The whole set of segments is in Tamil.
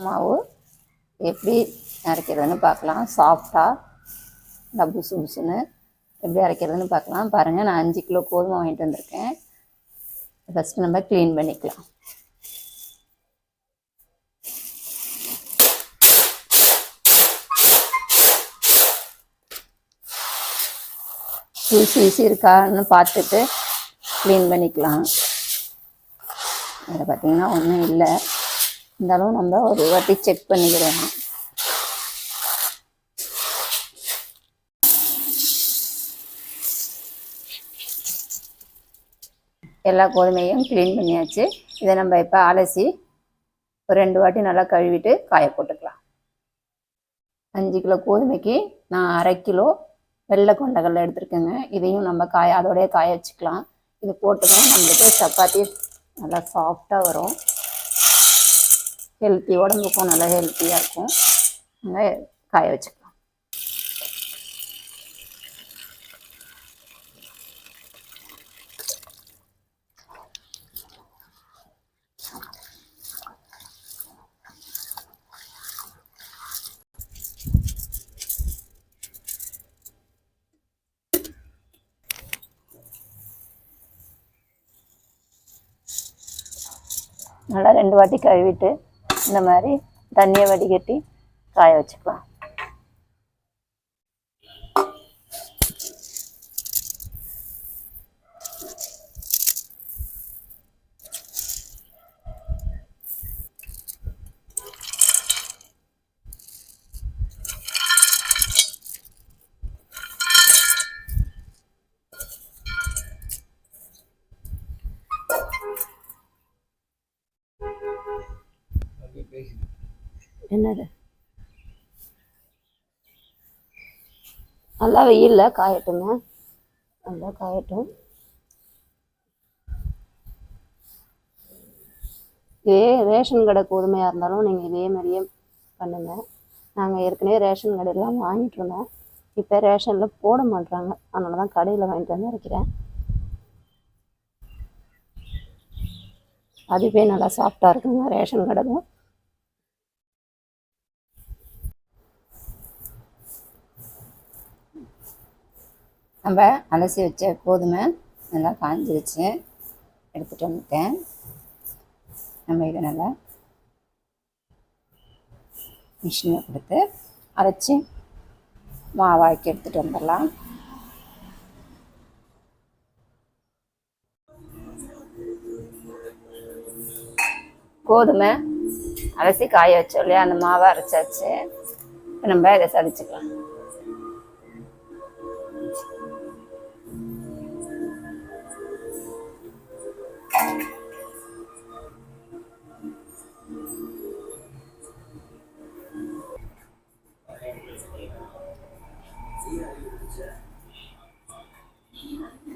மாவு எப்படி அரைக்கிறதுன்னு பார்க்கலாம். சாஃப்டாக டப்பு சுடுசுன்னு எப்படி அரைக்கிறதுன்னு பார்க்கலாம். பாருங்கள், நான் 5 கிலோ கோதுமை வாங்கிட்டு வந்திருக்கேன். ஃபஸ்ட்டு நம்ம க்ளீன் பண்ணிக்கலாம். ஈஸி இருக்கான்னு பார்த்துட்டு க்ளீன் பண்ணிக்கலாம். அதில் பார்த்திங்கன்னா ஒன்றும் இல்லை, இருந்தாலும் நம்ம ஒரு வாட்டி செக் பண்ணிக்கிறோம். எல்லா கோதுமையும் க்ளீன் பண்ணியாச்சு. இதை நம்ம இப்போ அலசி ஒரு 2 வாட்டி நல்லா கழுவிட்டு காய போட்டுக்கலாம். 5 கிலோ கோதுமைக்கு நான் 1/2 கிலோ வெள்ளை கொண்டக்கடலை எடுத்துருக்கேங்க. இதையும் நம்ம அதோடய காய வச்சுக்கலாம். இது போட்டுக்கணும், நம்மளுக்கு சப்பாத்தி நல்லா சாஃப்டாக வரும். ஹெல்த்தி, உடம்புக்கும் நல்லா ஹெல்த்தியாக இருக்கும். நல்லா காய வச்சுக்கலாம். நல்லா 2 வாட்டி கழுவிட்டு இந்த மாதிரி தண்ணியை வடிகட்டி காய வச்சுக்கலாம். என்னது நல்லா வெயிலில் காயட்டுங்க, நல்லா காயட்டும். இதே ரேஷன் கடை கோதுமையாக இருந்தாலும் நீங்கள் இதே மாதிரியே பண்ணுங்கள். நாங்கள் ஏற்கனவே ரேஷன் கடையெல்லாம் வாங்கிட்டு இருந்தோம். இப்போ ரேஷனில் போட மாட்டுறாங்க, அதனால தான் கடையில் வாங்கிட்டு வந்து அரைக்கிறேன். அதுவே நல்லா சாஃப்டாக இருக்குங்க ரேஷன் கடை தான். நம்ம அலசி வச்ச கோதுமை நல்லா காஞ்சிருச்சு, எடுத்துகிட்டு வந்துட்டேன். நம்ம இதை நல்லா மிஷினில் கொடுத்து அரைச்சி மாவாக்கி எடுத்துகிட்டு வந்துடலாம். கோதுமை அலசி காய வச்சோம் இல்லையா, அந்த மாவை அரைச்சாச்சு. இப்போ நம்ம இதை சலிச்சுக்கலாம்.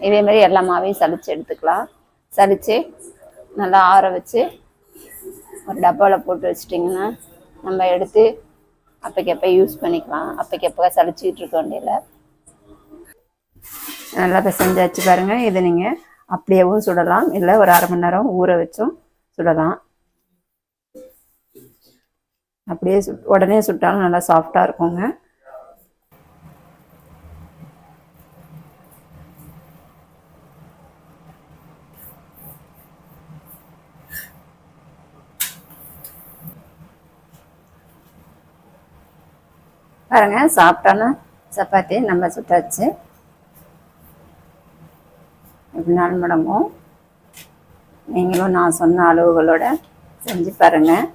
இதே மாதிரி எல்லா மாவையும் சலிச்சு எடுத்துக்கலாம். சலிச்சு நல்லா ஆற வச்சு ஒரு டப்பாவில் போட்டு வச்சிட்டிங்கன்னா நம்ம எடுத்து அப்போக்கப்போ யூஸ் பண்ணிக்கலாம். அப்போக்கப்போ சலிச்சுக்கிட்டு இருக்க வேண்டியதில்லை. நல்லா பிசைஞ்சாச்சு பாருங்கள். இதை நீங்கள் அப்படியேவும் சுடலாம், இல்லை ஒரு 1/2 மணி நேரம் ஊற வச்சும் சுடலாம். அப்படியே உடனே சுட்டாலும் நல்லா சாஃப்டாக இருக்குங்க. பாருங்க, சாஃப்டான சப்பாத்தி நம்ம சுட்டாச்சு. எப்படினாலும் முடங்கும். நீங்களும் நான் சொன்ன அளவுகளோட செஞ்சு பாருங்கள்.